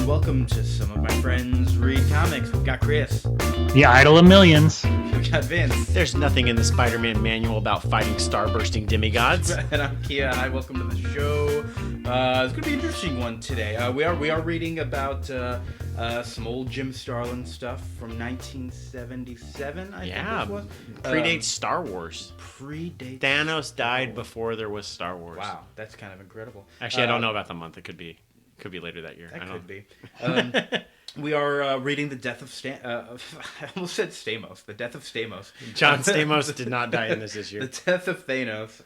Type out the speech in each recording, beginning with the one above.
welcome to Some of My Friends Read Comics. We've got Chris. The idol of millions. We've got Vince. There's nothing in the Spider-Man manual about fighting star-bursting demigods. And I'm Kia. Hi, welcome to the show. It's going to be an interesting one today. We are reading about some old Jim Starlin stuff from 1977, I think this was. Predates Star Wars. Predates Thanos died before there was Star Wars. Wow, that's kind of incredible. Actually, I don't know about the month. It could be later that year. That could be. We are reading The Death of I almost said Stamos. The Death of Stamos. John Stamos did not die in this issue. The Death of Thanos.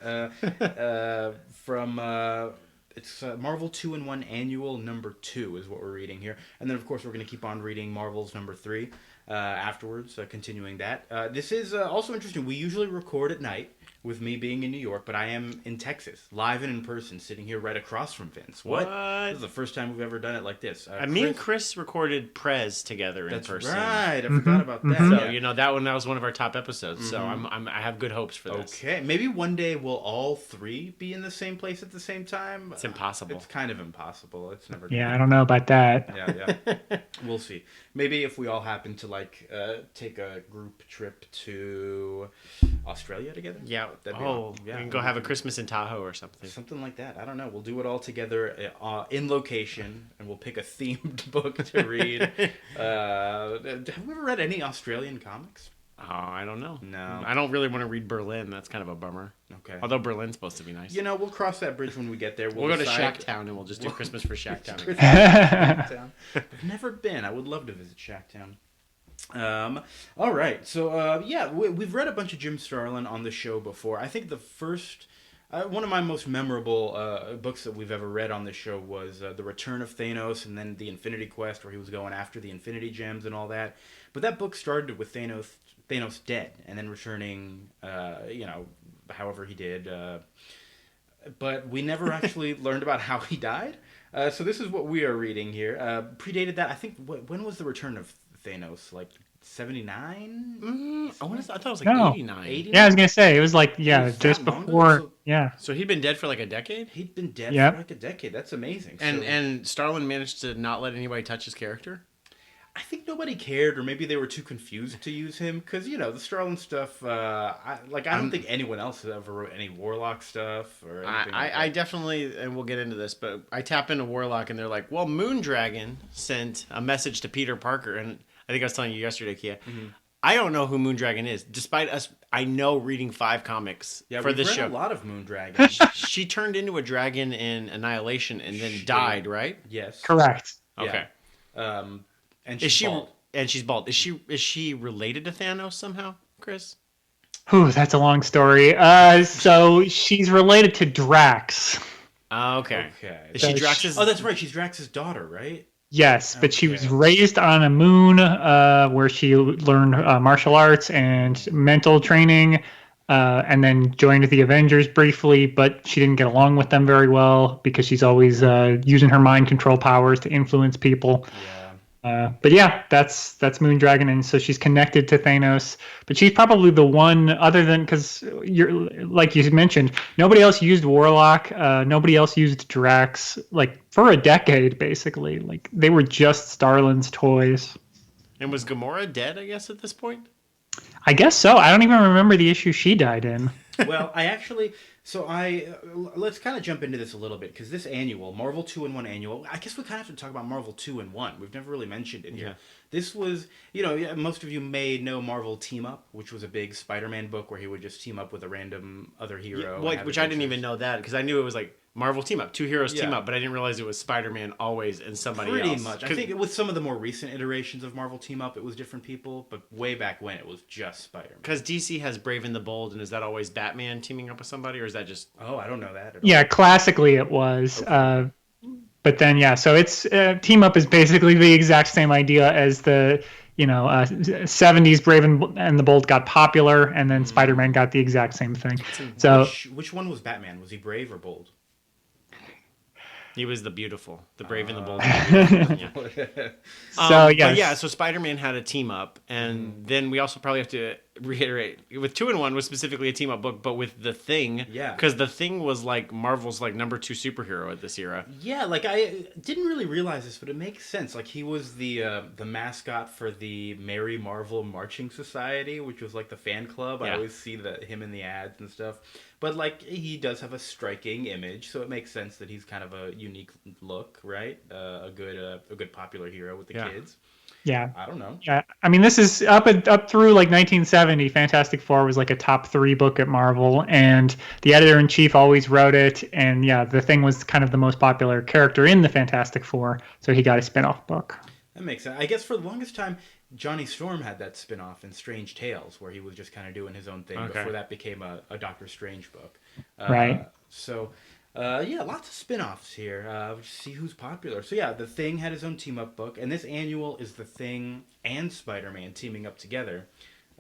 From it's Marvel 2-in-1 Annual number 2 is what we're reading here. And then, of course, we're going to keep on reading Marvel's number 3 afterwards, continuing that. This is also interesting. We usually record at night, with me being in New York, but I am in Texas, live and in person, sitting here right across from Vince. What? This is the first time we've ever done it like this. Me and Chris recorded Prez together in person. That's right. I forgot about that. So, Yeah. that was one of our top episodes, so I have good hopes for this. Okay. Maybe one day we'll all three be in the same place at the same time. It's impossible. It's kind of impossible. It's never Yeah, I don't know about that. Yeah. We'll see. Maybe if we all happen to take a group trip to Australia together. Yeah. We can go have a Christmas in Tahoe or something. Something like that. I don't know. We'll do it all together in location, and we'll pick a themed book to read. Have we ever read any Australian comics? Oh, I don't know. No. I don't really want to read Berlin. That's kind of a bummer. Okay. Although Berlin's supposed to be nice. We'll cross that bridge when we get there. We'll go to Shacktown and we'll just do Christmas for Shacktown. Shacktown. I've never been. I would love to visit Shacktown. All right. So, we've read a bunch of Jim Starlin on the show before. I think the first, one of my most memorable books that we've ever read on the show was The Return of Thanos, and then The Infinity Quest, where he was going after the Infinity Gems and all that. But that book started with Thanos dead, and then returning, however he did. But we never actually learned about how he died. So this is what we are reading here. Predated that, I think, when was The Return of Thanos? Like 79? I thought it was like No. 89. 89? Yeah, I was going to say, it was like, Was just that long before, ago? So So he'd been dead for like a decade? He'd been dead Yep. for like a decade. That's amazing. And Starlin managed to not let anybody touch his character? I think nobody cared, or maybe they were too confused to use him, because, the Starlin stuff, I don't think anyone else has ever wrote any Warlock stuff or anything like I that. definitely, and we'll get into this, but I tap into Warlock and they're like, well, Moondragon sent a message to Peter Parker, and I think I was telling you yesterday, Kia, I don't know who Moondragon is, despite us, I know reading 5 comics for this show. Yeah, we've read a lot of Moondragon. She turned into a dragon in Annihilation and then died, right? Yes. correct. Okay. And she's bald. And she's bald. Is she related to Thanos somehow, Chris? Whew, that's a long story. So she's related to Drax. Okay. Okay. Is she So Drax's? Oh, that's right. She's Drax's daughter, right? Yes, but she was Okay. raised on a moon where she learned martial arts and mental training, and then joined the Avengers briefly, but she didn't get along with them very well because she's always using her mind control powers to influence people. Yeah. But yeah, that's Moondragon, and so she's connected to Thanos. But she's probably the one, other than, because you're like you mentioned, nobody else used Warlock. Nobody else used Drax. Like for a decade, basically. Like they were just Starlin's toys. And was Gamora dead, I guess, at this point? I guess so. I don't even remember the issue she died in. Well, let's kind of jump into this a little bit, because this annual, Marvel 2-in-1 Annual, I guess we kind of have to talk about Marvel 2-in-1. We've never really mentioned it here. Yeah. This was, most of you may know Marvel Team Up, which was a big Spider-Man book where he would just team up with a random other hero. and have Which I didn't adventures. even know that, because I knew it was like Marvel Team Up, 2 heroes team Yeah. up, but I didn't realize it was Spider-Man always and somebody Pretty else. much. I think with some of the more recent iterations of Marvel Team Up, it was different people, but way back when, it was just Spider-Man. Because DC has Brave and the Bold, and is that always Batman teaming up with somebody, or is that just... Oh, I don't know that at all. Yeah, classically it was. Okay. But then, so it's Team Up is basically the exact same idea as the 70s Brave and the Bold got popular, and then Spider-Man got the exact same thing. So Which one was Batman? Was he brave or bold? He was the beautiful, the brave and the bold. So But yeah, yes. so Spider-Man had a team up, and then we also probably have to reiterate with 2-in-1 was specifically a team up book, but with the Thing, Yeah. because the Thing was like Marvel's like number 2 superhero at this era. Yeah, like I didn't really realize this, but it makes sense. Like he was the mascot for the Mary Marvel Marching Society, which was like the fan club. I Yeah. always see him in the ads and stuff. But like he does have a striking image, so it makes sense that he's kind of a unique look, right? A good popular hero with the kids. Yeah. I don't know. Yeah, I mean, this is up through like 1970. Fantastic Four was like a top 3 book at Marvel, and the editor in chief always wrote it. And yeah, the Thing was kind of the most popular character in the Fantastic Four, so he got a spin-off book. That makes sense. I guess for the longest time, Johnny Storm had that spin-off in Strange Tales, where he was just kind of doing his own thing before that became a Doctor Strange book. Right. So. Yeah, lots of spin-offs here. See who's popular. So yeah, The Thing had his own team-up book, and this annual is The Thing and Spider-Man teaming up together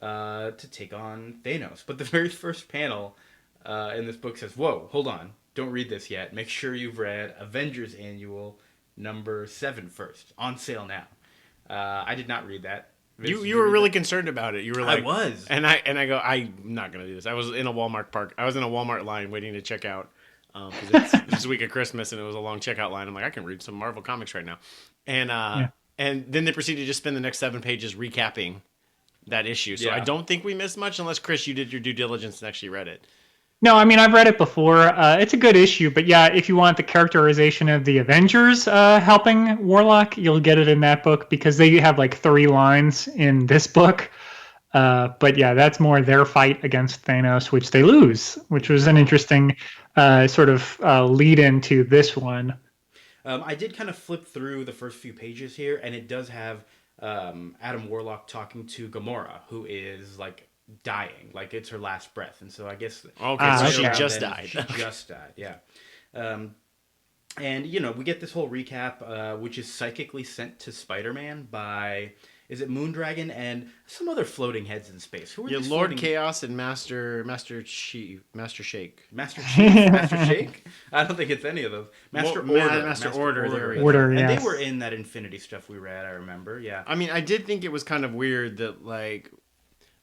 to take on Thanos. But the very first panel in this book says, whoa, hold on, don't read this yet. Make sure you've read Avengers Annual number 7 first, on sale now. I did not read that. Vince, You were really concerned about it. You were like, I was. And I go, I'm not gonna do this. I was in a Walmart line waiting to check out. Because it's the week of Christmas and it was a long checkout line. I'm like, I can read some Marvel comics right now, and then they proceeded to just spend the next 7 pages recapping that issue. So I don't think we missed much, unless Chris, you did your due diligence and actually read it. No, I mean, I've read it before. It's a good issue, but yeah, if you want the characterization of the Avengers helping Warlock, you'll get it in that book because they have like 3 lines in this book. But yeah, that's more their fight against Thanos, which they lose, which was an interesting sort of lead into this one. I did kind of flip through the first few pages here, and it does have Adam Warlock talking to Gamora, who is like dying, like it's her last breath, and so I guess so she just died. She just died, yeah. And we get this whole recap, which is psychically sent to Spider-Man by. Is it Moondragon and some other floating heads in space? Who are these Lord floating... Chaos and Master Shake. Master Chief? Master Shake? I don't think it's any of those. Master Order. Order, and yes. they were in that Infinity stuff we read, I remember, yeah. I mean, I did think it was kind of weird that, like...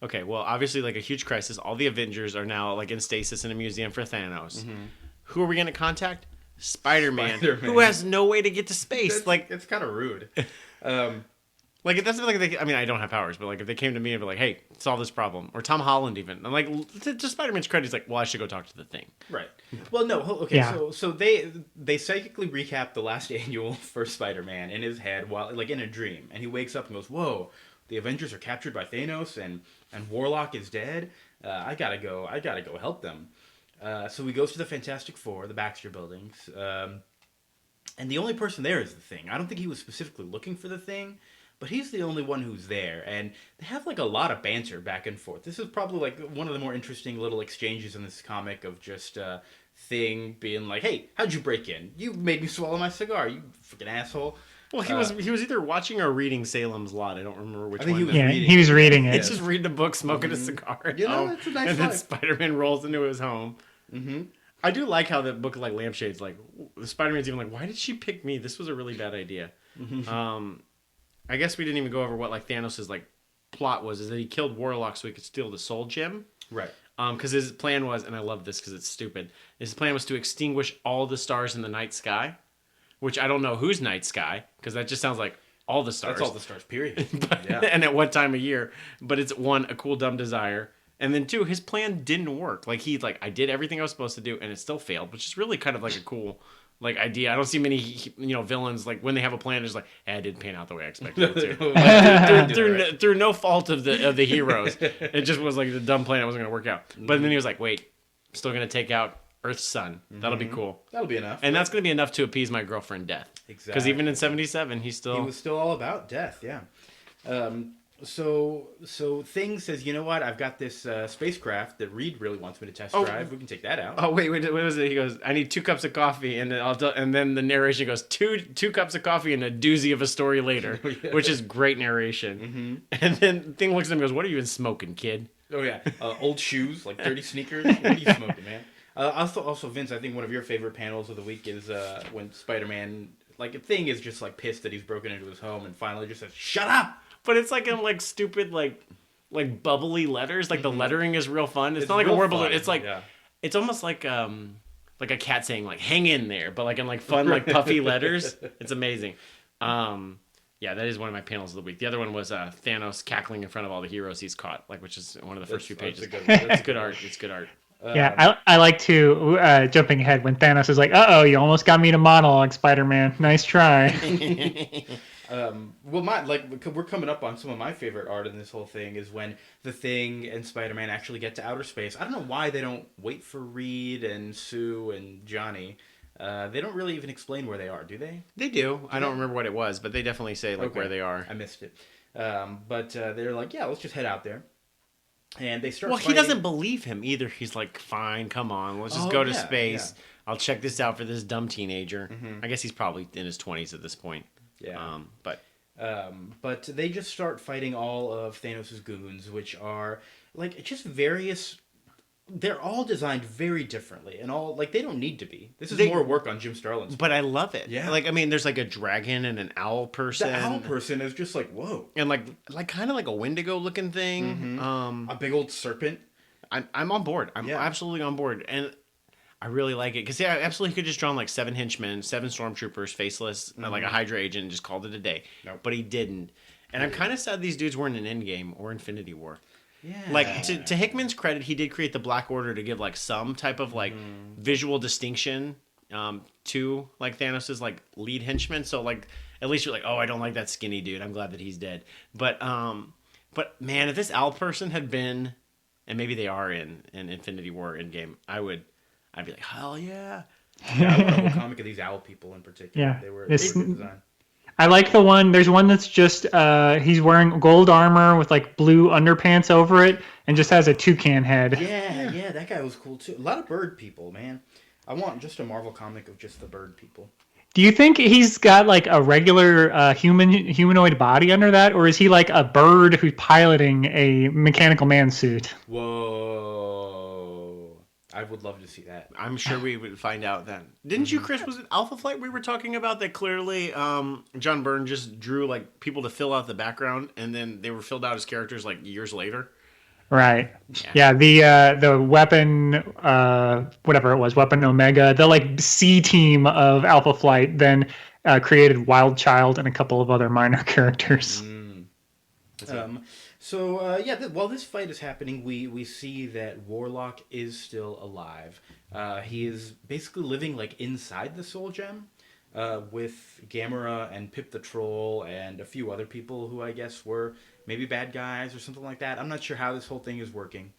Okay, well, obviously, like, a huge crisis. All the Avengers are now, like, in stasis in a museum for Thanos. Mm-hmm. Who are we going to contact? Spider-Man, who has no way to get to space. It's kind of rude. Like, that's like I don't have powers, but like if they came to me and be like, "Hey, solve this problem," or Tom Holland even, I'm like, to Spider-Man's credit, he's like, "Well, I should go talk to the Thing." Right. Well, no. Okay. Yeah. So they psychically recap the last annual for Spider-Man in his head while like in a dream, and he wakes up and goes, "Whoa, the Avengers are captured by Thanos, and Warlock is dead. I gotta go help them." So he goes to the Fantastic Four, the Baxter Buildings, and the only person there is the Thing. I don't think he was specifically looking for the Thing. But he's the only one who's there, and they have like a lot of banter back and forth. This is probably like one of the more interesting little exchanges in this comic of just Thing being like, "Hey, how'd you break in? You made me swallow my cigar, you freaking asshole." Well, he was either watching or reading Salem's Lot. I don't remember which one. He was reading it. He's just reading a book, smoking a cigar. It's a nice and life. then Spider-Man rolls into his home. Mm-hmm. I do like how the book, like Lampshades, like Spider-Man's even like, "Why did she pick me? This was a really bad idea." Mm-hmm. I guess we didn't even go over what like Thanos' like plot was. Is that he killed Warlock so he could steal the Soul Gem, right? Because his plan was, and I love this because it's stupid. His plan was to extinguish all the stars in the night sky, which I don't know whose night sky because that just sounds like all the stars. That's all the stars. Period. Yeah. And at what time of year? But it's one, a cool dumb desire, and then 2, his plan didn't work. Like I did everything I was supposed to do, and it still failed, which is really kind of like a cool. Like idea. I don't see many villains like when they have a plan. It's like, "Hey, I didn't pan out the way I expected it to." Like, through no fault of the heroes, it just was like the dumb plan. It wasn't going to work out. Mm-hmm. But then he was like, "Wait, I'm still going to take out Earth's sun. That'll be cool. That'll be enough, and that's going to be enough to appease my girlfriend Death." Exactly. Because even in '77, he was still all about Death. Yeah. So Thing says, "You know what? I've got this spacecraft that Reed really wants me to test drive. We can take that out." Oh wait, what was it? He goes, "I need 2 cups of coffee," and then the narration goes, two cups of coffee and a doozy of a story later, which is great narration. Mm-hmm. And then Thing looks at him and goes, "What are you even smoking, kid?" Oh yeah, old shoes, like dirty sneakers. What are you smoking, man? Also, Vince, I think one of your favorite panels of the week is when Spider-Man, like, a thing is just, like, pissed that he's broken into his home and finally just says, "Shut up!" But it's like in like stupid like bubbly letters. Like the lettering is real fun. It's not like a real word fun, It's like yeah. it's almost like a cat saying like "hang in there," but like in like fun like puffy letters. It's amazing. Yeah, that is one of my panels of the week. The other one was Thanos cackling in front of all the heroes he's caught, like which is one of the first few pages. That's good art. It's good art. Yeah, I like to jumping ahead when Thanos is like, "Uh-oh, you almost got me to monologue, Spider-Man. Nice try." Well, we're coming up on some of my favorite art in this whole thing is when the Thing and Spider-Man actually get to outer space. I don't know why they don't wait for Reed and Sue and Johnny. They don't really even explain where they are, do they? They do. I don't remember what it was, but they definitely say like where they are. I missed it. But they're like, yeah, let's just head out there. And they start. Well, fighting. he doesn't believe him either. He's like, "Fine, come on, let's just go to space. Yeah. I'll check this out for this dumb teenager." Mm-hmm. I guess he's probably in his 20s at this point. Yeah. But they just start fighting all of Thanos' goons, which are like just various. They're all designed very differently, and all like they don't need to be. This is more work on Jim Starlin's. But I love it. Yeah. Like I mean, there's like a dragon and an owl person. The owl person is just like whoa, and like kind of like a Wendigo looking thing. Mm-hmm. A big old serpent. I'm on board. I'm absolutely on board, and I really like it because yeah, absolutely could just drawn like 7 henchmen, 7 stormtroopers, faceless, like a Hydra agent, and just called it a day. Nope. But he didn't, and I'm kind of sad these dudes weren't in Endgame or Infinity War. Yeah. Like to Hickman's credit, he did create the Black Order to give like some type of like visual distinction to like Thanos's like lead henchman. So like at least you're like, oh, I don't like that skinny dude. I'm glad that he's dead. But man, if this owl person had been, and maybe they are in Infinity War Endgame, I'd be like, hell yeah. Yeah, I want a whole comic of these owl people in particular. Yeah. They were good design. I like the one. There's one that's just he's wearing gold armor with like blue underpants over it, and just has a toucan head. Yeah, that guy was cool too. A lot of bird people, man. I want just a Marvel comic of just the bird people. Do you think he's got like a regular humanoid body under that, or is he like a bird who's piloting a mechanical man suit? Whoa. I would love to see that. I'm sure we would find out then. Didn't you, Chris? Was it Alpha Flight we were talking about that clearly John Byrne just drew like people to fill out the background, and then they were filled out as characters like years later? Right. Yeah. The weapon, whatever it was, Weapon Omega, the like C team of Alpha Flight then created Wild Child and a couple of other minor characters. While this fight is happening, we see that Warlock is still alive. He is basically living like inside the Soul Gem with Gamera and Pip the Troll and a few other people who I guess were maybe bad guys or something like that. I'm not sure how this whole thing is working.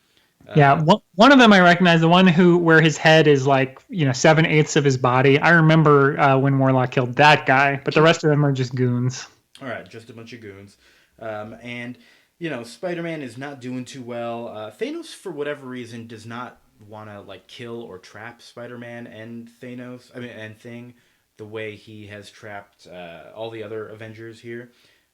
One of them I recognize, the one where his head is like 7/8 of his body. I remember when Warlock killed that guy, but the rest of them are just goons. All right, just a bunch of goons, and Spider-Man is not doing too well. Thanos, for whatever reason, does not want to like kill or trap Spider-Man and Thing the way he has trapped all the other Avengers here.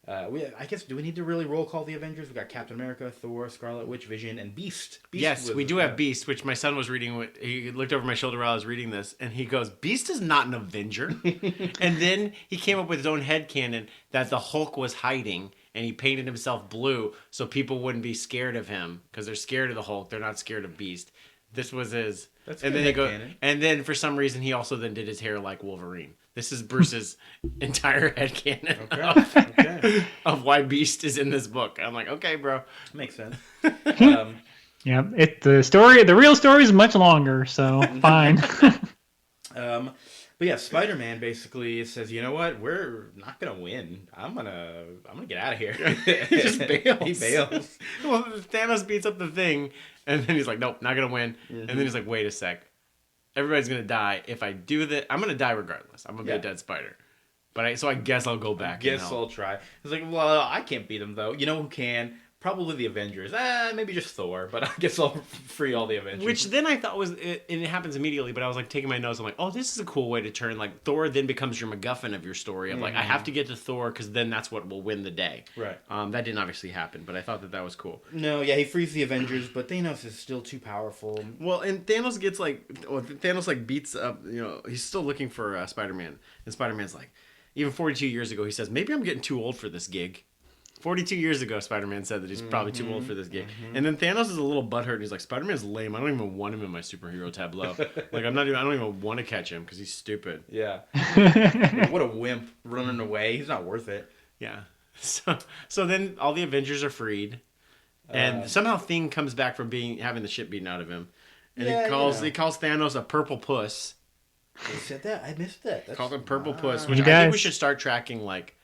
I guess, do we need to really roll call the Avengers? We got Captain America, Thor, Scarlet Witch, Vision, and Beast. Yes, we do have Beast, which my son was reading. He looked over my shoulder while I was reading this, and he goes, "Beast is not an Avenger." And then he came up with his own headcanon that the Hulk was hiding, and he painted himself blue so people wouldn't be scared of him because they're scared of the Hulk. They're not scared of Beast. This was his. That's and good then they go, headcanon. and then for some reason he also then did his hair like Wolverine. This is Bruce's entire headcanon of why Beast is in this book. I'm like, okay, bro, Makes sense. Yeah, the real story is much longer, so fine. But yeah, Spider-Man basically says, "You know what? We're not gonna win. I'm gonna get out of here." he just bails. He bails. Well, Thanos beats up the Thing, and then he's like, "Nope, not gonna win." And then he's like, "Wait a sec, everybody's gonna die. If I do that, I'm gonna die regardless. I'm gonna be a dead spider." But I guess I'll go back. I'll try. He's like, "Well, I can't beat him though. You know who can? Probably the Avengers. Maybe just Thor, but I guess I'll free all the Avengers. Which then I thought was, and it happens immediately, but I was like taking my notes. I'm like, oh, this is a cool way to turn, like, Thor then becomes your MacGuffin of your story. Of like, I have to get to Thor because then that's what will win the day. Right. That didn't obviously happen, but I thought that was cool. No, yeah, he frees the Avengers, but Thanos is still too powerful. Well, and Thanos gets Thanos like beats up, he's still looking for Spider-Man. And Spider-Man's like, even 42 years ago, he says, maybe I'm getting too old for this gig. 42 years ago, Spider-Man said that he's probably too old for this gig. And then Thanos is a little butthurt. And he's like, Spider-Man's lame. I don't even want him in my superhero tableau. Like, I don't even want to catch him because he's stupid. Yeah. What a wimp running away. He's not worth it. Yeah. So then all the Avengers are freed. And somehow Thing comes back from having the shit beaten out of him. And he calls Thanos a purple puss. He said that? I missed that. He called him purple puss, which I think we should start tracking, like,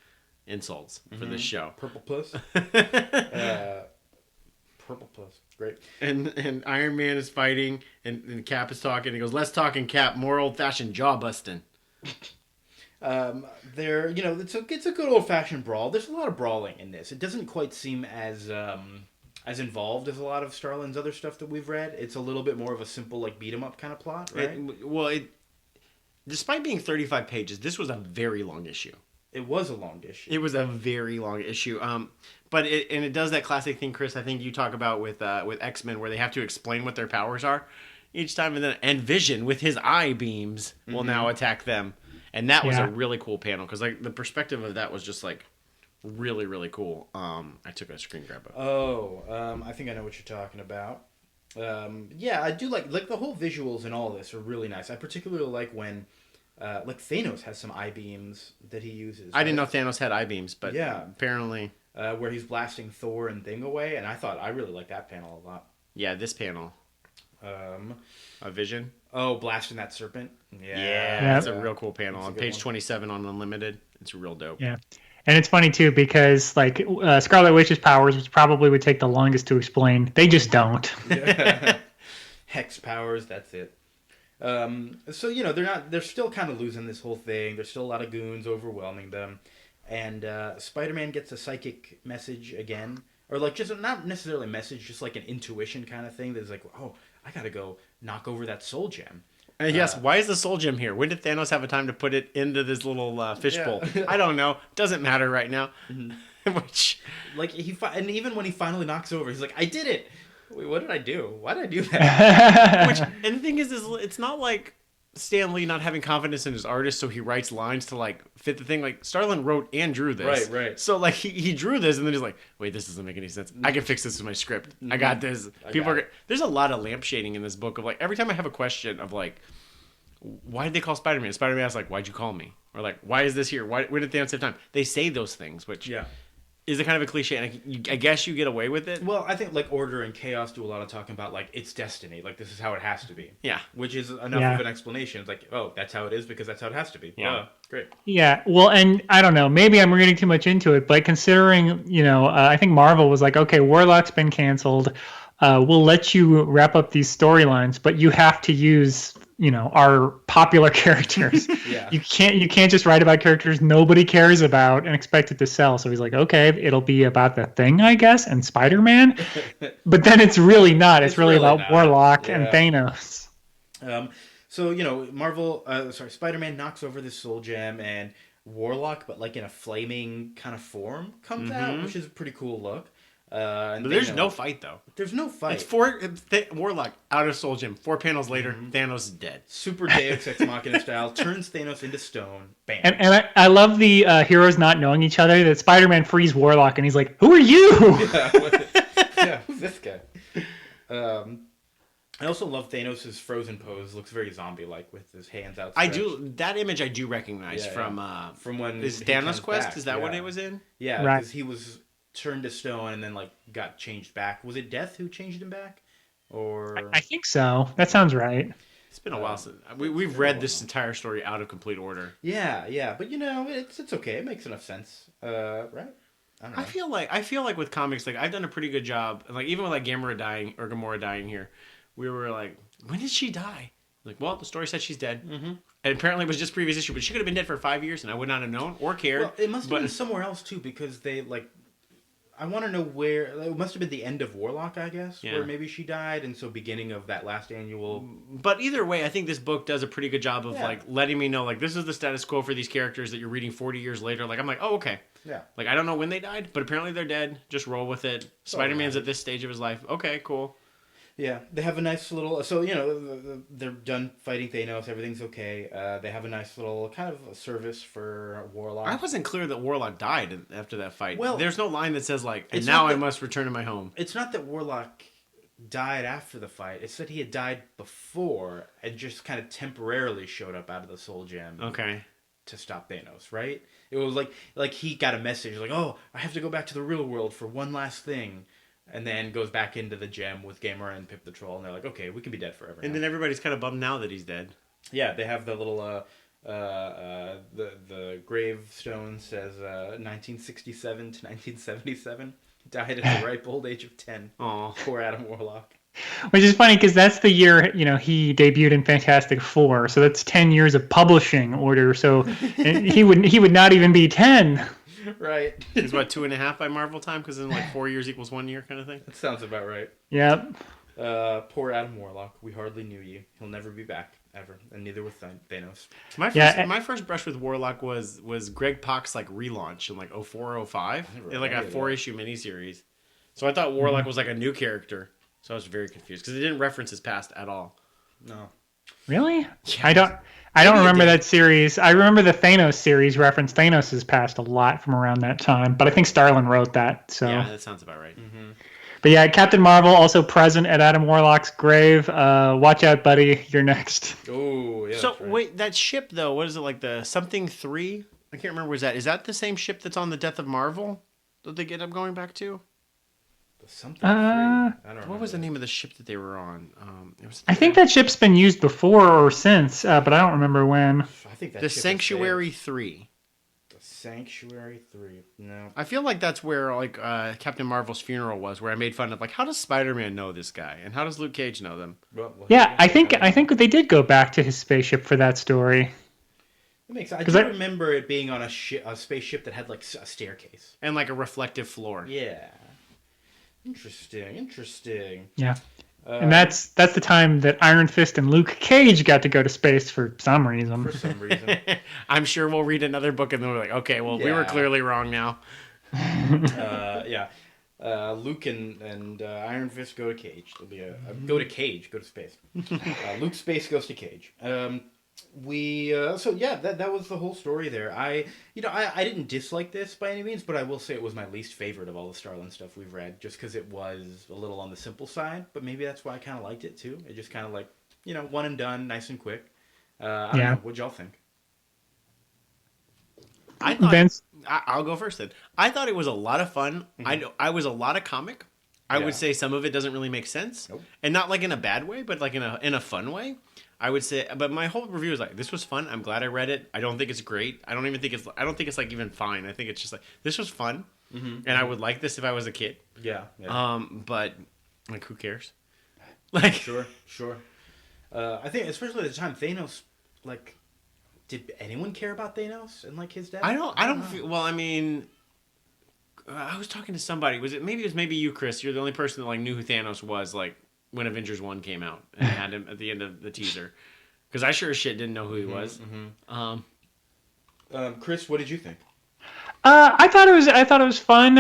insults for this show. Purple puss. Purple puss. Great. And Iron Man is fighting, and Cap is talking. He goes, "Let's talk in Cap. More old fashioned jaw busting." It's a good old fashioned brawl. There's a lot of brawling in this. It doesn't quite seem as involved as a lot of Starlin's other stuff that we've read. It's a little bit more of a simple like beat 'em up kind of plot, right? Despite being 35 pages, this was a very long issue. It was a long issue. It was a very long issue. But it does that classic thing, Chris, I think you talk about with X-Men, where they have to explain what their powers are each time, and Vision with his eye beams will now attack them. And that was a really cool panel, because like the perspective of that was just like really, really cool. I took a screen grab of it. I think I know what you're talking about. I do like the whole visuals in all this are really nice. I particularly like when Thanos has some eye beams that he uses. I didn't know Thanos had eye beams, but apparently. Where he's blasting Thor and Thing away, and I really like that panel a lot. Yeah, this panel. A Vision. Oh, blasting that serpent. Yeah, that's a real cool panel. On page 27 on Unlimited. It's real dope. Yeah. And it's funny, too, because like Scarlet Witch's powers, which probably would take the longest to explain, they just don't. Hex powers, that's it. They're still kind of losing this whole thing. There's still a lot of goons overwhelming them. And Spider-Man gets a psychic message again. Or like just not necessarily a message, just like an intuition kind of thing that's like, oh, I gotta go knock over that soul gem. Yes, why is the soul gem here? When did Thanos have a time to put it into this little fishbowl? I don't know. Doesn't matter right now. Which, like and even when he finally knocks over, he's like, I did it. Wait, what did I do? Why did I do that? And the thing is it's not like Stan Lee not having confidence in his artist, so he writes lines to like fit the thing. Like Starlin wrote and drew this, right. So like he drew this, and then he's like, "Wait, this doesn't make any sense. I can fix this with my script. I got this." There's a lot of lampshading in this book of like every time I have a question of like, why did they call Spider-Man? Spider-Man asks like, "Why'd you call me?" Or like, "Why is this here? Why did Thanos have time?" They say those things, which is a kind of a cliche, and I guess you get away with it. Well, I think like Order and Chaos do a lot of talking about like it's destiny, like this is how it has to be. Yeah, which is enough of an explanation. It's like, oh, that's how it is because that's how it has to be. Yeah, great. Yeah, well, and I don't know, maybe I'm reading too much into it, but considering I think Marvel was like, okay, Warlock's been canceled. We'll let you wrap up these storylines, but you have to use our popular characters. You can't just write about characters nobody cares about and expect it to sell. So he's like, okay, it'll be about the Thing, I guess, and Spider-Man. But then it's really not. It's really about not. Warlock and Thanos. Spider-Man knocks over the soul gem, and Warlock, but like in a flaming kind of form, comes out, which is a pretty cool look. But there's no fight, though. There's no fight. It's Warlock out of Soul Gem. 4 panels later, Thanos is dead. Super Deus Ex Machina style. Turns Thanos into stone. Bam. And I love the heroes not knowing each other. That Spider-Man frees Warlock, and he's like, who are you? Who's this guy? I also love Thanos' frozen pose. Looks very zombie-like with his hands out. That image I do recognize from when is Thanos Quest? Back. Is that what it was in? Yeah, because he was turned to stone and then like got changed back. Was it Death who changed him back? Or I think so. That sounds right. It's been a while since we've read this entire story out of complete order. Yeah, but it's okay. It makes enough sense, right? I don't know. I feel like with comics, like I've done a pretty good job. Like even with like Gamora dying here, we were like, when did she die? Like, well, the story said she's dead, and apparently it was just previous issue, but she could have been dead for 5 years, and I would not have known or cared. Well, it must have been somewhere else too, because they like. I want to know where it must have been the end of Warlock, I guess, Yeah. where maybe she died, and so beginning of that last annual. But either way, I think this book does a pretty good job of Yeah. like letting me know like this is the status quo for these characters that you're reading 40 years later. Like I'm like, oh okay. Yeah. Like I don't know when they died, but apparently they're dead. Just roll with it. Spider-Man's at this stage of his life. Okay, cool. Yeah, they have a nice little. So they're done fighting Thanos. Everything's okay. They have a nice little kind of service for Warlock. I wasn't clear that Warlock died after that fight. Well, there's no line that says like, and it's now not I that- must return to my home. It's not that Warlock died after the fight. It's that he had died before and just kind of temporarily showed up out of the Soul Gem Okay. to stop Thanos. Right? It was like he got a message like, "Oh, I have to go back to the real world for one last thing." And then goes back into the gem with Gamora and Pip the Troll, and they're like, "Okay, we can be dead forever." And now." then everybody's kind of bummed now that he's dead. Yeah, they have the little the gravestone says 1967 to 1977. Died at the ripe old age of 10. Oh, Poor Adam Warlock. Which is funny because that's the year he debuted in Fantastic Four, so that's 10 years of publishing order. So he would not even be 10. Right. he's what 2.5 by Marvel time because then like 4 years equals 1 year kind of thing. That sounds about right. Yep. Poor Adam Warlock. We hardly knew you. He'll never be back ever, and neither will Thanos. My first brush with Warlock was Greg Pak's like relaunch in like 04, 05. It like a 4-issue miniseries. So I thought Warlock was like a new character. So I was very confused because it didn't reference his past at all. No. Really? Yeah. I don't remember that series. I remember the Thanos series referenced Thanos' past a lot from around that time, but I think Starlin wrote that. So Yeah, that sounds about right. Mm-hmm. But yeah, Captain Marvel also present at Adam Warlock's grave. Watch out, buddy. You're next. Oh, yeah. So that's right. wait, that ship though, what is it like the something 3? I can't remember. Is that the same ship that's on the Death of Marvel that they get up going back to? Something free. I don't remember. What was the name of the ship that they were on? It was I think that ship's been used before or since, but I don't remember when. I think that the ship has Sanctuary failed. 3. The Sanctuary 3. No. I feel like that's where like Captain Marvel's funeral was, where I made fun of like, how does Spider-Man know this guy, and how does Luke Cage know them? Well, Yeah, I think they did go back to his spaceship for that story. It makes sense. I do remember it being on a spaceship that had like a staircase. And like a reflective floor. Yeah. Interesting. Yeah. And that's the time that Iron Fist and Luke Cage got to go to space for some reason. For some reason. I'm sure we'll read another book and then we're like, okay, well, we were Yeah. clearly wrong now. Yeah. Luke and Iron Fist go to Cage. There'll be go to Cage, go to space. Luke space goes to Cage. So yeah, that was the whole story there. I didn't dislike this by any means, but I will say it was my least favorite of all the Starlin stuff we've read, just because it was a little on the simple side. But maybe that's why I kind of liked it too. It just kind of like one and done, nice and quick. I don't know. What'd y'all think? I thought Vince? I'll go first then. I thought it was a lot of fun. I was a lot of comic. I Yeah. would say some of it doesn't really make sense, Nope. and not like in a bad way, but like in a fun way. I would say, but my whole review is like, this was fun. I'm glad I read it. I don't think it's great. I don't think it's like even fine. I think it's just like this was fun, and I would like this if I was a kid. Yeah. But like, who cares? Like, Sure. I think especially at the time, Thanos, like, did anyone care about Thanos and like his death? I don't feel, well, I mean, I was talking to somebody. It was maybe you, Chris. You're the only person that like knew who Thanos was, like when Avengers 1 came out and had him at the end of the teaser. Because I sure as shit didn't know who he was. Chris, what did you think? I thought it was fun.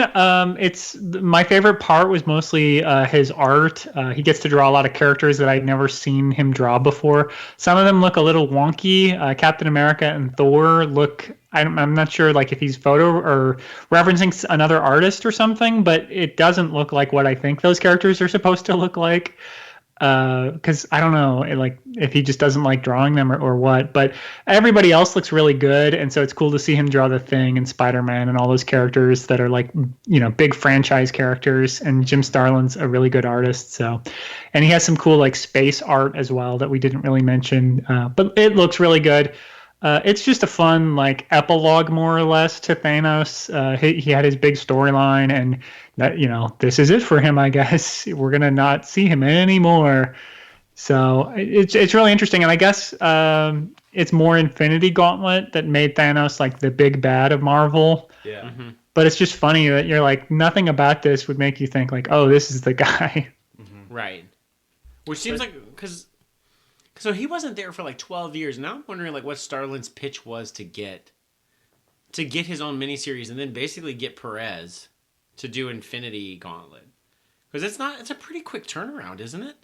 It's my favorite part was mostly his art. He gets to draw a lot of characters that I'd never seen him draw before. Some of them look a little wonky. Captain America and Thor look. I'm not sure like if he's photo or referencing another artist or something, but it doesn't look like what I think those characters are supposed to look like. Because I don't know, like if he just doesn't like drawing them or what. But everybody else looks really good, and so it's cool to see him draw the Thing and Spider-Man and all those characters that are like big franchise characters. And Jim Starlin's a really good artist, so and he has some cool like space art as well that we didn't really mention. But it looks really good. It's just a fun like epilogue more or less to Thanos. He had his big storyline, and that this is it for him, I guess. We're gonna not see him anymore. So it's really interesting, and I guess it's more Infinity Gauntlet that made Thanos like the big bad of Marvel. Yeah. but it's just funny that you're like, nothing about this would make you think like, oh, this is the guy. Right. Which seems like because so he wasn't there for like 12 years. Now I'm wondering like what Starlin's pitch was to get his own miniseries and then basically get Perez to do Infinity Gauntlet. Because it's a pretty quick turnaround, isn't it?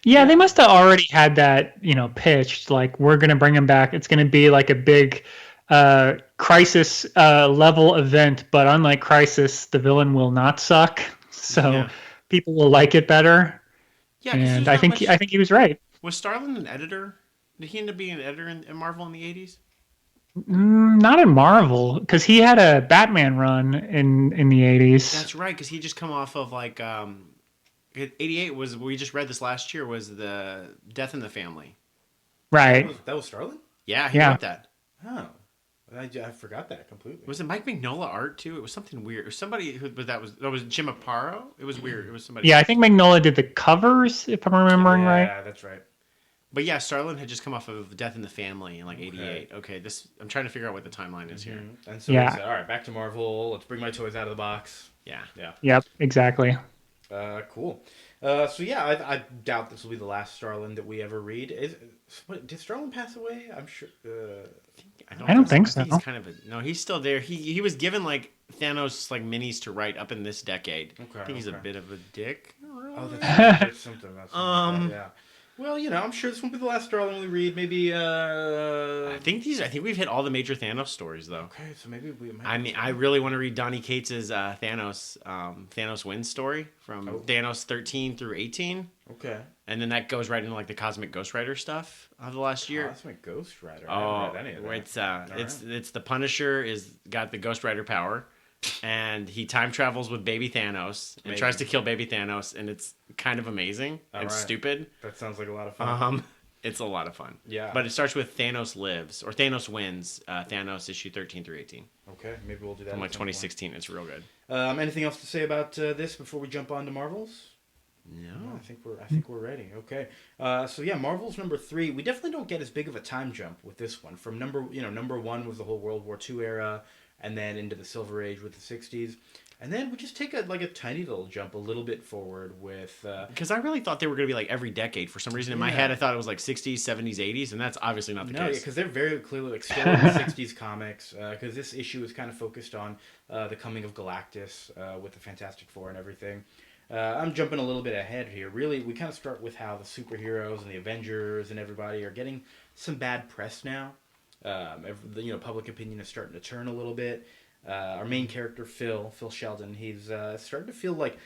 Yeah, they must have already had that, pitched. Like, we're going to bring him back. It's going to be like a big Crisis level event, but unlike Crisis, the villain will not suck. So people will like it better. Yeah, and I think he was right. Was Starlin an editor? Did he end up being an editor in Marvel in the 80s? Not in Marvel, because he had a Batman run in the 80s. That's right, because he just come off of like 88 was, we just read this last year, was the Death in the Family. Right. That was Starlin? Yeah, he wrote that. Oh. I forgot that completely. Was it Mike Mignola art too? It was something weird. It was somebody who, but that was Jim Aparo. It was weird. It was somebody. Yeah, I think Mignola did the covers, if I'm remembering right. Yeah, that's right. But yeah, Starlin had just come off of Death in the Family in like 88. Okay, I'm trying to figure out what the timeline is here. And so he said, all right, back to Marvel. Let's bring my toys out of the box. Yeah. Yep, exactly. Cool. I doubt this will be the last Starlin that we ever read. Did Starlin pass away? I'm sure. I don't think so. He's kind of he's still there. He was given like Thanos like minis to write up in this decade. Okay, I think he's a bit of a dick. Oh, that's something. Yeah. Well, I'm sure this won't be the last Starlin we read. Maybe. I think we've hit all the major Thanos stories, though. Okay, so maybe we might. I really want to read Donny Cates's Thanos Wins story from Thanos 13 through 18. Okay. And then that goes right into like the Cosmic Ghost Rider stuff of the last year. Cosmic Ghost Rider. I haven't read any of that. It's the Punisher is got the Ghost Rider power. And he time travels with baby Thanos and tries to kill baby Thanos, and it's kind of amazing and stupid. That sounds like a lot of fun. It's a lot of fun. Yeah. But it starts with Thanos Lives, or Thanos Wins, Thanos issue 13 through 18. Okay, maybe we'll do that. From like 2016, it's real good. Anything else to say about this before we jump on to Marvels? No. I think we're ready. Okay. Marvel's number 3. We definitely don't get as big of a time jump with this one. From number 1 was the whole World War II era. And then into the Silver Age with the 60s. And then we just take a tiny little jump a little bit forward with... Because I really thought they were going to be like every decade. For some reason in my head, I thought it was like 60s, 70s, 80s, and that's obviously not the case. No, because they're very clearly like still in the 60s comics. Because this issue is kind of focused on the coming of Galactus with the Fantastic Four and everything. I'm jumping a little bit ahead here. Really, we kind of start with how the superheroes and the Avengers and everybody are getting some bad press now. Public opinion is starting to turn a little bit. Our main character, Phil Sheldon, he's starting to feel like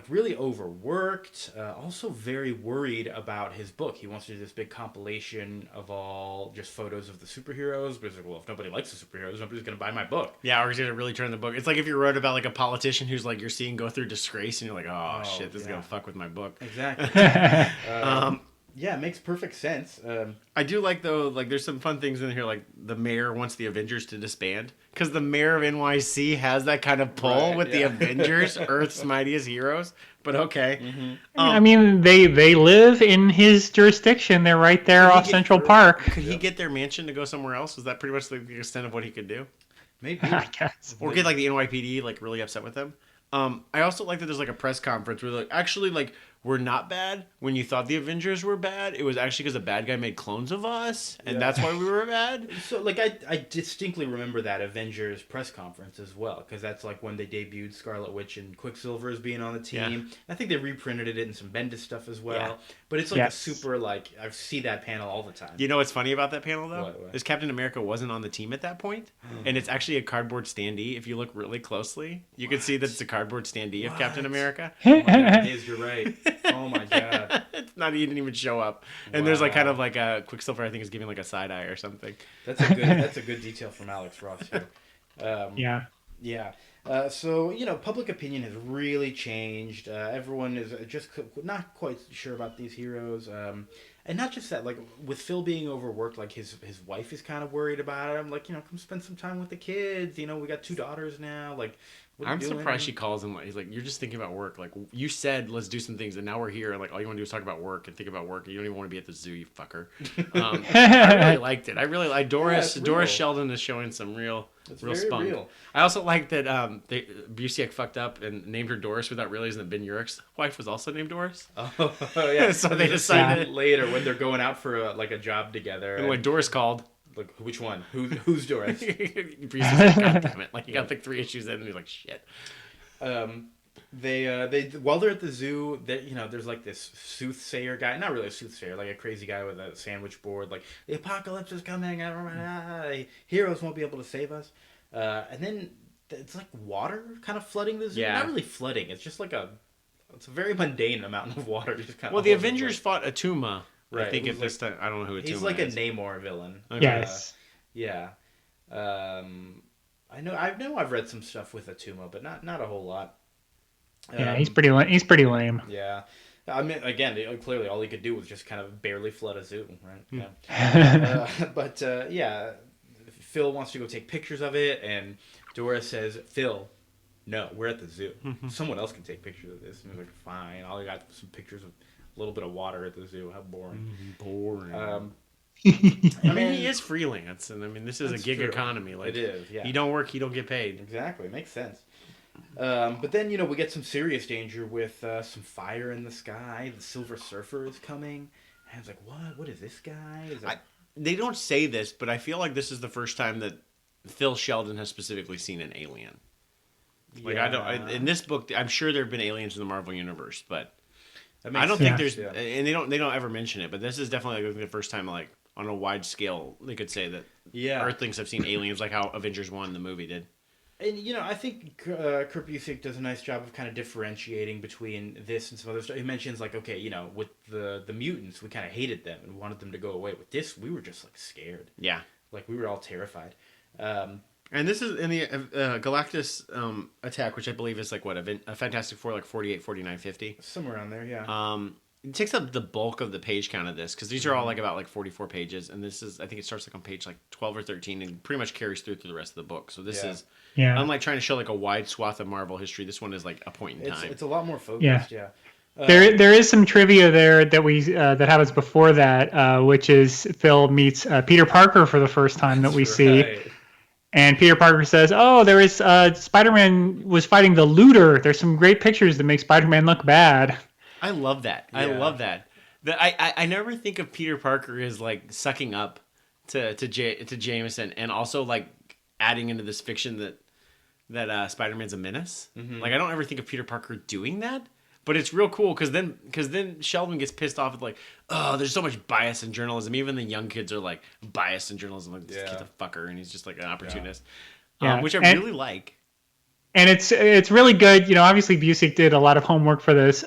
really overworked. Also very worried about his book. He wants to do this big compilation of all just photos of the superheroes. But he's like, well, if nobody likes the superheroes, nobody's going to buy my book. Yeah, or he's going to really turn the book. It's like if you wrote about like a politician who's like you're seeing go through disgrace, and you're like, oh shit, this is going to fuck with my book. Exactly. Yeah, it makes perfect sense. I do like, though, like, there's some fun things in here, like, the mayor wants the Avengers to disband. Because the mayor of NYC has that kind of pull with the Avengers, Earth's mightiest heroes. But okay. Mm-hmm. I mean, they live in his jurisdiction. They're right there off Central Park. Could he get their mansion to go somewhere else? Was that pretty much the extent of what he could do? Maybe. I guess. Or get, like, the NYPD, like, really upset with them. I also like that there's, like, a press conference where, like, actually, like, we're not bad. When you thought the Avengers were bad, it was actually because a bad guy made clones of us, and that's why we were bad. So, like, I distinctly remember that Avengers press conference as well, because that's, like, when they debuted Scarlet Witch and Quicksilver as being on the team. Yeah. I think they reprinted it in some Bendis stuff as well. Yeah. But it's, like, a super, like, I see that panel all the time. You know what's funny about that panel, though? What? Is Captain America wasn't on the team at that point, and it's actually a cardboard standee. If you look really closely, you can see that it's a cardboard standee of Captain America. Oh my God, it is, you're right. Oh my God. It's not, he didn't even show up. And there's like kind of like a Quicksilver, I think, is giving like a side eye or something. That's a good detail from Alex Ross here. Yeah. So, public opinion has really changed. Everyone is just not quite sure about these heroes. And not just that, like, with Phil being overworked, like, his wife is kind of worried about him. Like, come spend some time with the kids. We got 2 daughters now. Like, What are I'm you doing? surprised she calls him. He's like, you're just thinking about work. Like, you said, let's do some things, and now we're here. And like, all you want to do is talk about work and think about work. And you don't even want to be at the zoo, you fucker. I really liked it. I really like Doris. it's Doris real. Sheldon is showing some real very spunk. real. I also like that Busiek fucked up and named her Doris without realizing that Ben Urich's wife was also named Doris. Oh yeah. So they decided later when they're going out for a job together. And when Doris called, like, which one? Who's Doris? Busiek's like, God damn it! Like, he got like 3 issues in, and he's like, shit. They while they're at the zoo, there's like this soothsayer guy, not really a soothsayer, like a crazy guy with a sandwich board, like the apocalypse is coming, heroes won't be able to save us, and then it's like water kind of flooding the zoo. Yeah. Not really flooding, it's just like it's a very mundane amount of water. Just kind Well, of the Avengers fought Atuma. Right. I think It at was this time, I don't know who Atuma is. he's like a Namor villain. Okay. Yes. Yeah. I know I've read some stuff with Atuma, but not a whole lot. Yeah, he's pretty lame. Yeah. I mean, again, clearly all he could do was just kind of barely flood a zoo, right? Yeah. Yeah, Phil wants to go take pictures of it, and Doris says, Phil, no, we're at the zoo. Someone else can take pictures of this. And he's like, fine, all I got some pictures of a little bit of water at the zoo. How boring. Boring. I mean, he is freelance, and I mean, this is a That's gig true. economy. Like, It is, yeah. You don't work, you don't get paid. Exactly, makes sense. But then, we get some serious danger with some fire in the sky. The Silver Surfer is coming. And I was like, what? What is this guy? They don't say this, but I feel like this is the first time that Phil Sheldon has specifically seen an alien. Like, Yeah. in this book, I'm sure there have been aliens in the Marvel Universe, but That makes I don't sense, think there's, yeah. and they don't ever mention it, but this is definitely like the first time, like, on a wide scale, they could say that Yeah. Earthlings have seen aliens, like how Avengers 1, the movie, did. And, I think Kurt Busiek does a nice job of kind of differentiating between this and some other stuff. He mentions, like, okay, with the mutants, we kind of hated them and wanted them to go away. With this, we were just, like, scared. Yeah. Like, we were all terrified. And this is in the Galactus attack, which I believe is like what a Fantastic Four, like 48, 49, 50. Somewhere around there, yeah. It takes up the bulk of the page count of this because these are all like about like 44 pages, and this is I think it starts like on page like 12 or 13 and pretty much carries through the rest of the book. So this is unlike trying to show like a wide swath of Marvel history. This one is like a point in time. It's a lot more focused, yeah. There is some trivia there that that happens before that, which is Phil meets Peter Parker for the first time that we see. Right. And Peter Parker says, "Oh, there is Spider-Man was fighting the looter. There's some great pictures that make Spider-Man look bad." I love that. I love that. I never think of Peter Parker as like sucking up to Jameson and also like adding into this fiction that Spider-Man's a menace. Mm-hmm. Like I don't ever think of Peter Parker doing that. But it's real cool because then Sheldon gets pissed off at like, oh, there's so much bias in journalism. Even the young kids are like biased in journalism. Like, this kid's a fucker, and he's just like an opportunist, which I really like. And it's really good. Obviously Busiek did a lot of homework for this.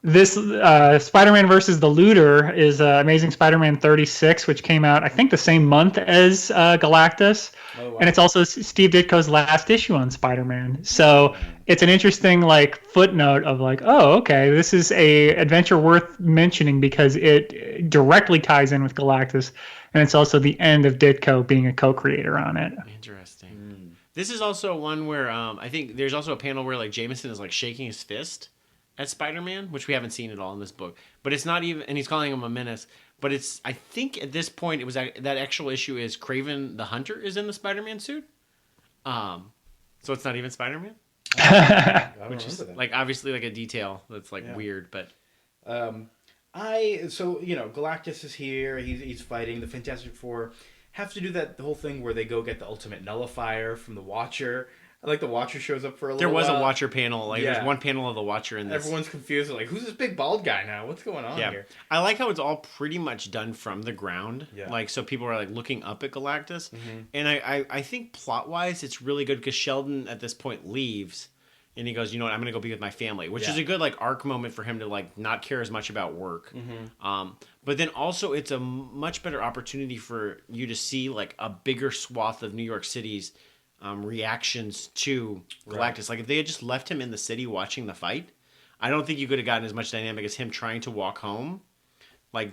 This Spider-Man versus the Looter is Amazing Spider-Man 36, which came out I think the same month as Galactus. Oh, wow. And it's also Steve Ditko's last issue on Spider-Man. So it's an interesting like footnote of like, oh, okay, this is a adventure worth mentioning because it directly ties in with Galactus, and it's also the end of Ditko being a co-creator on it. Interesting. This is also one where I think there's also a panel where like Jameson is like shaking his fist at Spider-Man, which we haven't seen at all in this book. But it's not even, and he's calling him a menace. But it's, I think at this point, it was that actual issue is Kraven the Hunter is in the Spider-Man suit. So it's not even Spider-Man. Which is like obviously like a detail that's like weird, but. Galactus is here. He's fighting. The Fantastic Four have to do the whole thing where they go get the ultimate nullifier from the Watcher. I like the Watcher shows up for a little while. There was a Watcher panel. Like there's one panel of the Watcher in this. Everyone's confused. Like, who's this big bald guy now? What's going on here? I like how it's all pretty much done from the ground. Yeah. Like, so people are like looking up at Galactus. Mm-hmm. And I think plot-wise, it's really good because Sheldon at this point leaves. And he goes, you know what, I'm going to go be with my family. Which is a good like arc moment for him to like not care as much about work. Mm-hmm. But then also it's a much better opportunity for you to see like a bigger swath of New York City's reactions to Galactus. Right. Like if they had just left him in the city watching the fight, I don't think you could have gotten as much dynamic as him trying to walk home. Like,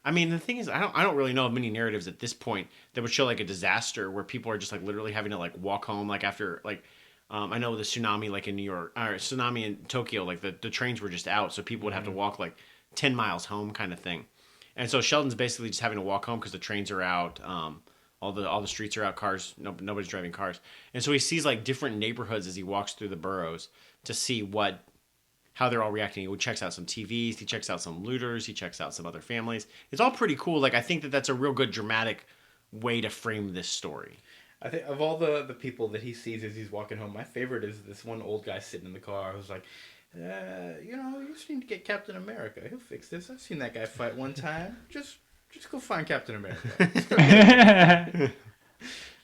I mean, the thing is, I don't really know of many narratives at this point that would show like a disaster where people are just like literally having to like walk home like after like I know the tsunami like in New York, or tsunami in Tokyo, like the trains were just out, so people would have to walk like 10 miles home kind of thing. And so Sheldon's basically just having to walk home because the trains are out, all the streets are out, cars, nobody's driving cars. And so he sees like different neighborhoods as he walks through the boroughs to see how they're all reacting. He checks out some TVs, he checks out some looters, he checks out some other families. It's all pretty cool. Like I think that's a real good dramatic way to frame this story. I think of all the people that he sees as he's walking home, my favorite is this one old guy sitting in the car who's like, you just need to get Captain America. He'll fix this. I've seen that guy fight one time. Just go find Captain America.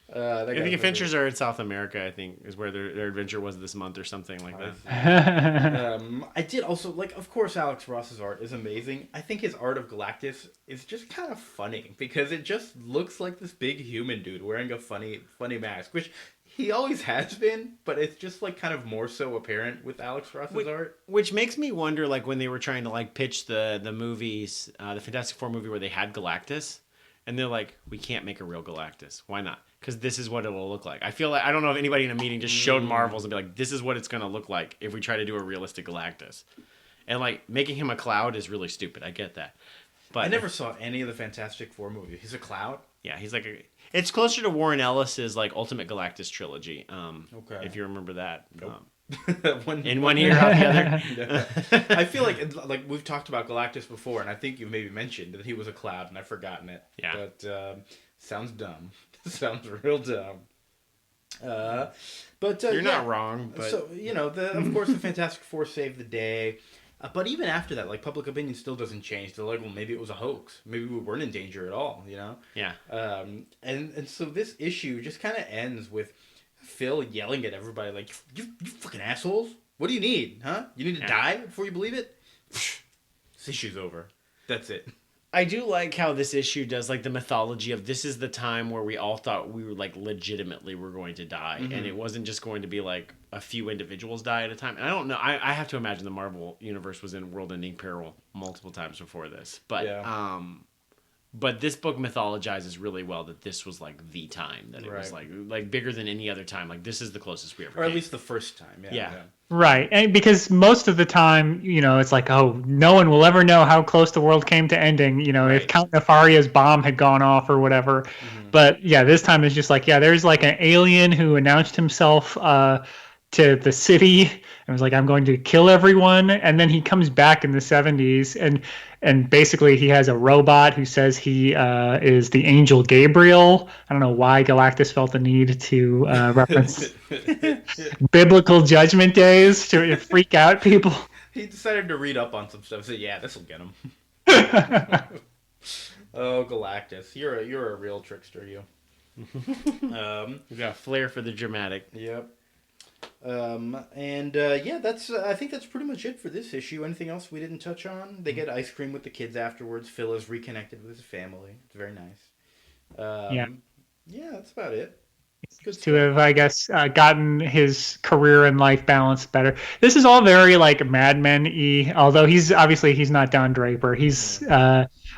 I think adventures are in South America, I think, is where their adventure was this month or something like that. I did also, like, of course, Alex Ross's art is amazing. I think his art of Galactus is just kind of funny because it just looks like this big human dude wearing a funny mask, which he always has been, but it's just, like, kind of more so apparent with Alex Ross's art. Which makes me wonder, like, when they were trying to, like, pitch the movies, the Fantastic Four movie where they had Galactus, and they're like, we can't make a real Galactus. Why not? Because this is what it will look like. I feel like, I don't know if anybody in a meeting just showed Marvels and be like, this is what it's going to look like if we try to do a realistic Galactus. And, like, making him a cloud is really stupid. I get that. But I never saw any of the Fantastic Four movies. He's a cloud? Yeah, he's like it's closer to Warren Ellis's, like, Ultimate Galactus trilogy. Okay. If you remember that. Nope. In one ear, out the other. I feel like we've talked about Galactus before, and I think you maybe mentioned that he was a cloud, and I've forgotten it. Yeah. But sounds dumb. Sounds real dumb. But you're not wrong. But so of course, the Fantastic Four saved the day. But even after that, like, public opinion still doesn't change. They're like, well, maybe it was a hoax. Maybe we weren't in danger at all. Yeah. And so this issue just kind of ends with Phil yelling at everybody like, you fucking assholes. What do you need, huh? You need to die before you believe it? This issue's over. That's it. I do like how this issue does, like, the mythology of this is the time where we all thought we were, like, legitimately were going to die. Mm-hmm. And it wasn't just going to be, like, a few individuals die at a time. And I don't know. I have to imagine the Marvel Universe was in world-ending peril multiple times before this. But, but this book mythologizes really well that this was, like, the time. That it was, like bigger than any other time. Like, this is the closest we ever came. Or at least the first time. Yeah. Right. And because most of the time, it's like, oh, no one will ever know how close the world came to ending, if Count Nefaria's bomb had gone off or whatever. Mm-hmm. But yeah, this time it's just like, there's like an alien who announced himself to the city and was like, I'm going to kill everyone. And then he comes back in the 70s and basically he has a robot who says he is the angel Gabriel. I don't know why Galactus felt the need to reference biblical judgment days to freak out people. He decided to read up on some stuff. So yeah, this will get him. Oh, Galactus, you're a real trickster, you. You got a flair for the dramatic. Yep. That's I think that's pretty much it for this issue. Anything else we didn't touch on? They get ice cream with the kids afterwards. Phil is reconnected with his family. It's very nice. That's about it. To have, I guess, gotten his career and life balance better. This is all very like Mad Men-y, although he's not Don Draper. He's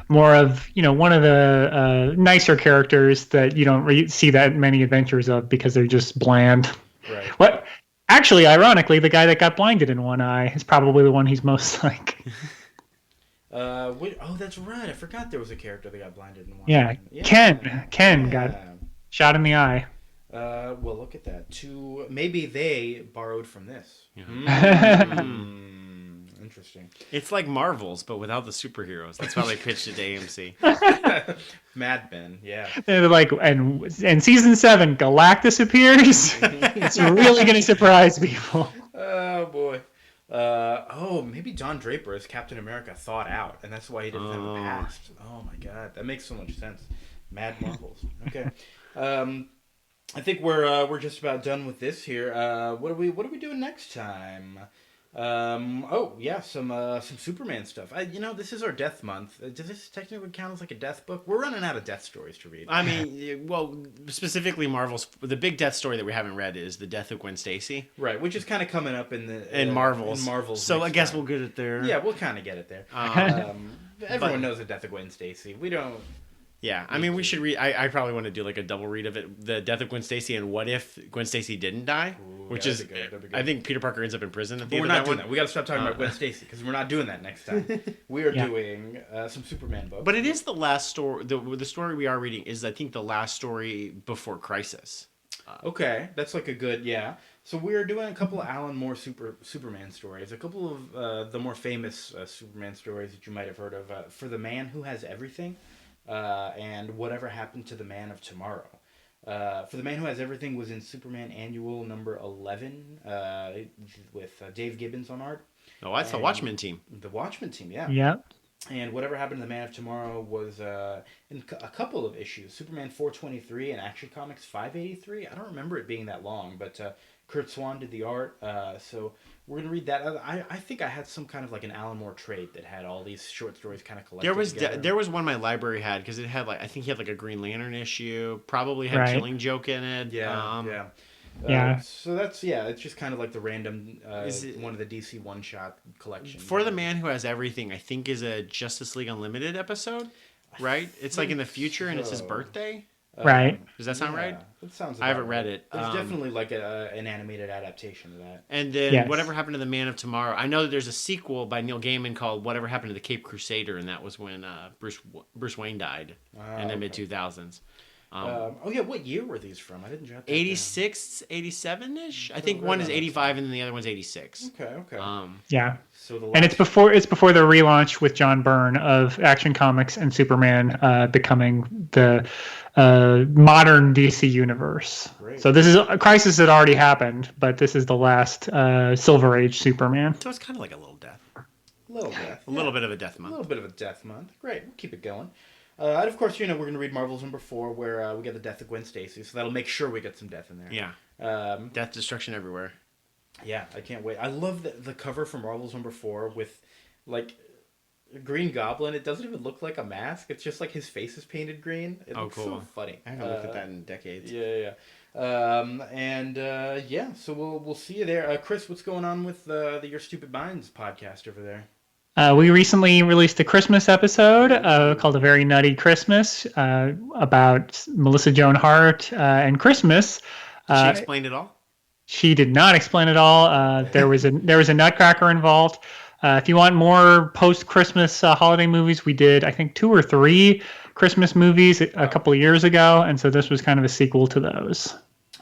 more of one of the nicer characters that you don't see that many adventures of because they're just bland. Right. What? Actually, ironically, the guy that got blinded in one eye is probably the one he's most like. That's right. I forgot there was a character that got blinded in one eye. Yeah. Ken got shot in the eye. Well, look at that. Maybe they borrowed from this. Interesting. It's like Marvels, but without the superheroes. That's why they pitched it to AMC. Mad Men, yeah. They're like, and season 7, Galactus appears. It's really going to surprise people. Oh boy. Maybe Don Draper as Captain America thought out, and that's why he didn't have a past. Oh my God, that makes so much sense. Mad Marvels. Okay. I think we're just about done with this here. What are we doing next time? Some Superman stuff. This is our death month. Does this technically count as like a death book? We're running out of death stories to read. I mean, well, specifically Marvel's. The big death story that we haven't read is the death of Gwen Stacy. Right, which is kind of coming up in Marvel's. In Marvel's. So I guess we'll get it there. Yeah, we'll kind of get it there. Everyone knows the death of Gwen Stacy. We don't. Yeah, I mean, we should read. I probably want to do like a double read of it: the death of Gwen Stacy and what if Gwen Stacy didn't die, which is, that'd be good. I think Peter Parker ends up in prison at the But end we're of not that doing one. that. We got to stop talking about Gwen Stacy because we're not doing that next time. We are Yeah. doing some Superman books. But it is the last story. The story we are reading is, I think, the last story before Crisis. Okay, that's like a good, yeah. So we're doing a couple of Alan Moore Superman stories, a couple of the more famous Superman stories that you might have heard of. For the Man Who Has Everything, and Whatever Happened to the Man of Tomorrow. For the Man Who Has Everything was in Superman Annual number 11 with Dave Gibbons on art. Oh, that's the Watchmen team. The Watchmen team, yeah. Yeah. And Whatever Happened to the Man of Tomorrow was in a couple of issues. Superman 423 and Action Comics 583. I don't remember it being that long, but Kurt Swan did the art. So we're going to read that. I think I had some kind of like an Alan Moore trade that had all these short stories kind of collected together. There was one my library had because it had like, I think he had like a Green Lantern issue. Probably had Right. Killing Joke in it. Yeah, yeah. Yeah. So that's, it's just kind of like the random, Is it- one of the DC one-shot collection. For the Man Who Has Everything, I think is a Justice League Unlimited episode, right? It's like in the future and it's his so. birthday. Right. Does that sound right? That sounds I haven't about read right. it. There's definitely like an animated adaptation of that. And then Yes. Whatever Happened to the Man of Tomorrow. I know that there's a sequel by Neil Gaiman called Whatever Happened to the Cape Crusader, and that was when Bruce Wayne died in the mid 2000s. What year were these from? I didn't jot that down. 86, 87-ish. I think one is 85 and then the other one's 86. Okay. Yeah. So the And it's before the relaunch with John Byrne of Action Comics and Superman becoming the modern DC universe. Great. So this is a crisis that already happened, but this is the last Silver Age Superman. So it's kind of like a little death. a Little bit of a death A month. little bit of a death month. Great. We'll keep it going. And of course, we're going to read Marvel's number 4, where we get the death of Gwen Stacy. So that'll make sure we get some death in there. Yeah. Death, destruction everywhere. Yeah, I can't wait. I love the cover for Marvel's number 4 with, like, Green Goblin. It doesn't even look like a mask. It's just like his face is painted green. It looks so funny. I haven't looked at that in decades. Yeah. So we'll see you there. Chris, what's going on with the Your Stupid Minds podcast over there? We recently released a Christmas episode called A Very Nutty Christmas about Melissa Joan Hart and Christmas. Did she explain it all? She did not explain it all. There was a nutcracker involved. If you want more post-Christmas holiday movies, we did, I think, 2 or 3 Christmas movies a couple of years ago, and so this was kind of a sequel to those.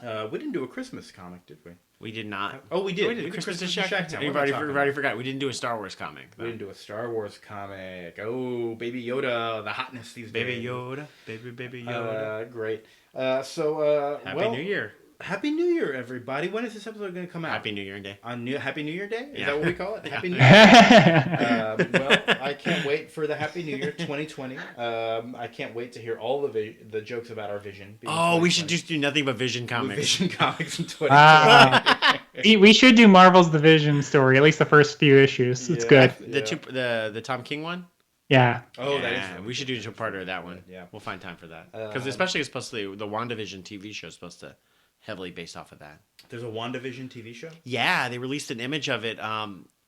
We didn't do a Christmas comic, did we? We did not. Oh, we did. We did Christmas in Shacktown. We've We've already forgot. We didn't do a Star Wars comic. We didn't do a Star Wars comic. Oh, Baby Yoda, the hotness these days. Baby Yoda. Baby Yoda. Great. Happy New Year. Happy New Year, everybody. When is this episode going to come out? Happy New Year Day. Happy New Year Day? Is Yeah. that what we call it? Yeah. Happy New Year. Well, I can't wait for the Happy New Year 2020. I can't wait to hear all of the jokes about our vision. being Oh, we should 2020. just do nothing but Vision comics. Vision comics in 2020. We should do Marvel's The Vision story, at least the first few issues. It's good. The Tom King one. Yeah. Oh, Yeah, that is. we should do a two-parter of that one. Yeah. We'll find time for that because especially it's supposed to the WandaVision TV show is supposed to heavily based off of that. There's a WandaVision TV show? Yeah, they released an image of it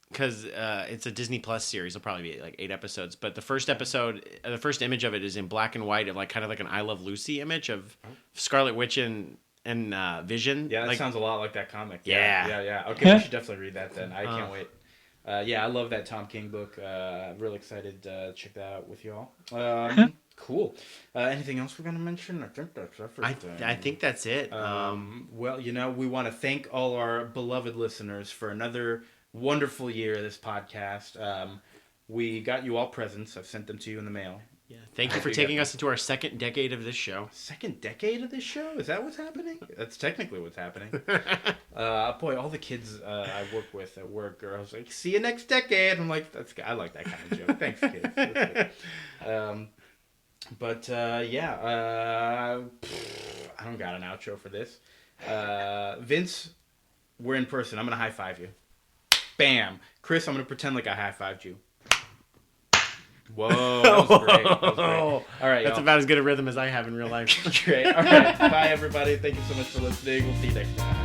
because it's a Disney Plus series. It'll probably be like 8 episodes. But the first episode, the first image of it is in black and white of like kind of like an I Love Lucy image of Scarlet Witch and Vision. Yeah, that like, sounds a lot like that comic. Yeah. Yeah. Okay, we should definitely read that then. I can't wait. I love that Tom King book. Really excited to check that out with y'all. Cool. Anything else we're going to mention? I think that's everything. I think that's it. Well, we want to thank all our beloved listeners for another wonderful year of this podcast. We got you all presents. I've sent them to you in the mail. Yeah. Thank you for taking us into our second decade of this show. Second decade of this show? Is that what's happening? That's technically what's happening. Boy, all the kids I work with at work are always like, "See you next decade." I'm like, I like that kind of joke. Thanks, kids. That's good. I don't got an outro for this. Vince, we're in person. I'm gonna high five you. Bam, Chris. I'm gonna pretend like I high fived you. Whoa, that was great. All right, That's y'all. about as good a rhythm as I have in real life. Great. All right. Bye, everybody. Thank you so much for listening. We'll see you next time.